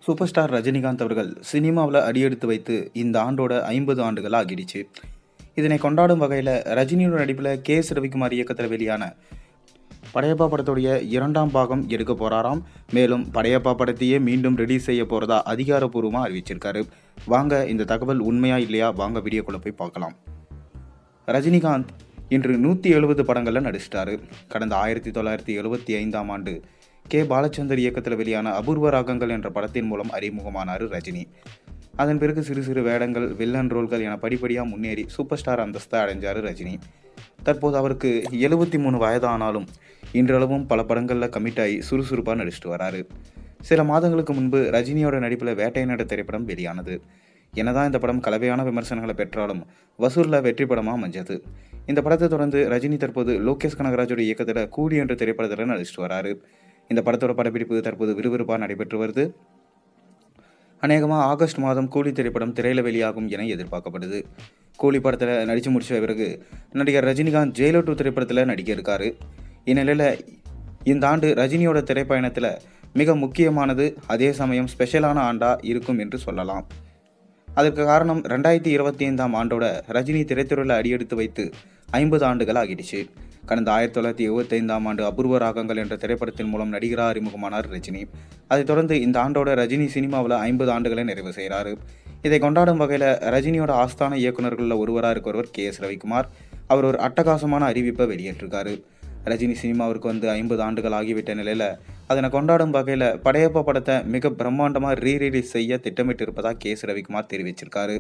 Super star Rajinikanth அவர்கள் சினிமாவில் அடியெடுத்து வைத்து இந்த ஆண்டோட 50 ஆண்டுகள் ஆகிடுச்சு. இதனை கொண்டாடும் வகையில் ரஜினியோட நடிப்பில் கே.எஸ். ரவிக்குமார் இயக்கத்தில் வெளியான படையப்பா படத்துடைய 2ஆம் பாகம் எடுக்க போறாராம். மேலும் படையப்பா படத்தையே மீண்டும் ரிலீஸ் செய்ய போறதா அதிகாரப்பூர்வமாக அறிவிச்சிருக்காரு. வாங்க இந்த தகவல் உண்மையா இல்லையா வாங்க வீடியோக்குள்ள போய் பார்க்கலாம். ரஜினிகாந்த் இன்று 170 படங்களில் நடிச்சிட்டாரு. கடந்த 1975ஆம் ஆண்டு கே. பாலச்சந்தர் இயக்கத்தில் வெளியான அபூர்வ ராகங்கள் என்ற படத்தின் மூலம் அறிமுகமானார் ரஜினி. அதன் பிறகு சிறு சிறு வேடங்கள், வில்லன் ரோல்கள் என படிப்படியாக முன்னேறி சூப்பர் ஸ்டார் அந்தஸ்தை அடைஞ்சார் ரஜினி. தற்போது அவருக்கு 73 வயதானாலும் இன்றளவும் பல படங்களில் கமிட் ஆகி சுறுசுறுப்பாக நடிச்சிட்டு வராரு. சில மாதங்களுக்கு முன்பு ரஜினியோட நடிப்பில் வேட்டையனோட திரைப்படம் வெளியானது. என்னதான் இந்த படம் கலவையான விமர்சனங்களை பெற்றாலும் வசூலில் வெற்றி படமாக அமைஞ்சது. இந்த படத்தை தொடர்ந்து ரஜினி தற்போது லோகேஷ் கனகராஜோட இயக்கத்தில் கூலி என்ற திரைப்படத்தில் நடிச்சிட்டு வராரு. இந்த படத்தோட படப்பிடிப்பு தற்போது விறுவிறுப்பாக நடைபெற்று வருது. அநேகமாக ஆகஸ்ட் மாதம் கூலி திரைப்படம் திரையில் வெளியாகும் என எதிர்பார்க்கப்படுது. கூலி படத்தில் நடித்து முடிச்ச பிறகு நடிகர் ரஜினிகாந்த் ஜெயிலோ 2 திரைப்படத்தில் நடிக்க இருக்காரு. இந்நிலையில் இந்த ஆண்டு ரஜினியோட திரைப்பயணத்தில் மிக முக்கியமானது, அதே சமயம் ஸ்பெஷலான ஆண்டாக இருக்கும் என்று சொல்லலாம். அதற்கு காரணம் 2025ஆம் ஆண்டோட ரஜினி திரைத்துறையில் அடியெடுத்து வைத்து 50 ஆண்டுகள் ஆகிடுச்சு. கடந்த 1975ஆம் ஆண்டு அபூர்வ ராகங்கள் என்ற திரைப்படத்தின் மூலம் நடிகராக அறிமுகமானார் ரஜினி. அதைத் தொடர்ந்து இந்த ஆண்டோட ரஜினி சினிமாவில் 50 ஆண்டுகளை நிறைவு செய்கிறாரு. இதை கொண்டாடும் வகையில் ரஜினியோட ஆஸ்தான இயக்குநர்களில் ஒருவராக இருக்கிறவர் கே.எஸ். ரவிக்குமார். அவர் ஒரு அட்டகாசமான அறிவிப்பை வெளியிட்டிருக்காரு. ரஜினி சினிமாவிற்கு வந்து 50 ஆண்டுகள் ஆகிவிட்ட நிலையில் அதனை கொண்டாடும் வகையில் படையப்பா படத்தை மிக பிரம்மாண்டமாக ரீரிலீஸ் செய்ய திட்டமிட்டு இருப்பதாக கே.எஸ். ரவிக்குமார் தெரிவிச்சிருக்காரு.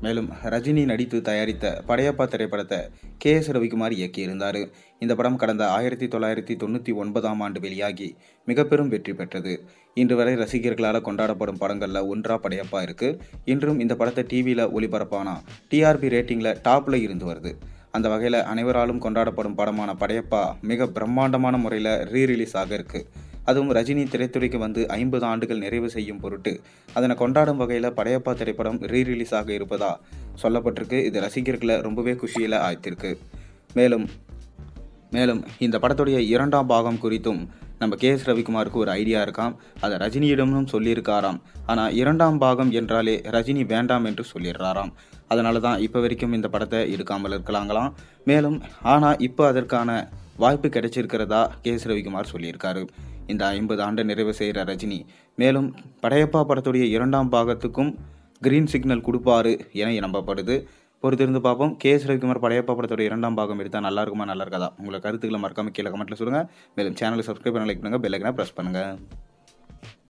மேலும் ரஜினி நடித்து தயாரித்த படையப்பா திரைப்படத்தை கே.எஸ். ரவிக்குமார் இயக்கியிருந்தார். இந்த படம் கடந்த 1999ஆம் ஆண்டு வெளியாகி மிக பெரும் வெற்றி பெற்றது. இன்று வரை ரசிகர்களால் கொண்டாடப்படும் படங்களில் ஒன்றா படையப்பா இருக்கு. இன்றும் இந்த படத்தை டிவியில் ஒளிபரப்பானா டிஆர்பி ரேட்டிங்கில் டாப்பில் இருந்து வருது. அந்த வகையில் அனைவராலும் கொண்டாடப்படும் படமான படையப்பா மிக பிரம்மாண்டமான முறையில் ரீரிலீஸ் ஆக இருக்கு. அதுவும் ரஜினி திரைத்துறைக்கு வந்து 50 ஆண்டுகள் நிறைவு செய்யும் பொருட்டு அதனை கொண்டாடும் வகையில் படையப்பா திரைப்படம் ரீரிலீஸ் ஆக இருப்பதா சொல்லப்பட்டிருக்கு. இது ரசிகர்களை ரொம்பவே குஷியில் ஆய்த்திருக்கு. மேலும் இந்த படத்துடைய 2ஆம் பாகம் குறித்தும் நம்ம கே.எஸ். ரவிக்குமாருக்கு ஒரு ஐடியா இருக்காம். அதை ரஜினியிடமும் சொல்லியிருக்காராம். ஆனால் 2ஆம் பாகம் என்றாலே ரஜினி வேண்டாம் என்று சொல்லிடுறாராம். அதனால தான் இப்போ வரைக்கும் இந்த படத்தை எடுக்காமல் இருக்கலாங்களாம். மேலும் ஆனால் இப்போ அதற்கான வாய்ப்பு கிடைச்சிருக்கிறதா கே.எஸ். ரவிக்குமார் சொல்லியிருக்காரு. இந்த 50 ஆண்டு நிறைவு செய்கிற ரஜினி மேலும் படையப்பா படத்துடைய 2ஆம் பாகத்துக்கும் கிரீன் சிக்னல் கொடுப்பாரு என நம்பப்படுது. பொறுத்திருந்து பார்ப்போம். கே.எஸ். ரவிக்குமார் படையப்பா படத்துடைய 2ஆம் பாகம் எடுத்தால் நல்லா இருக்குமா, நல்லா இருக்காதா? உங்களை கருத்துக்களை மறக்காம கீழே கமெண்ட்டில் சொல்லுங்கள். மேலும் சேனலை சப்ஸ்கிரைப் பண்ண, லைக் பண்ணுங்கள், பெல் ஐக்கனை ப்ரெஸ் பண்ணுங்கள்.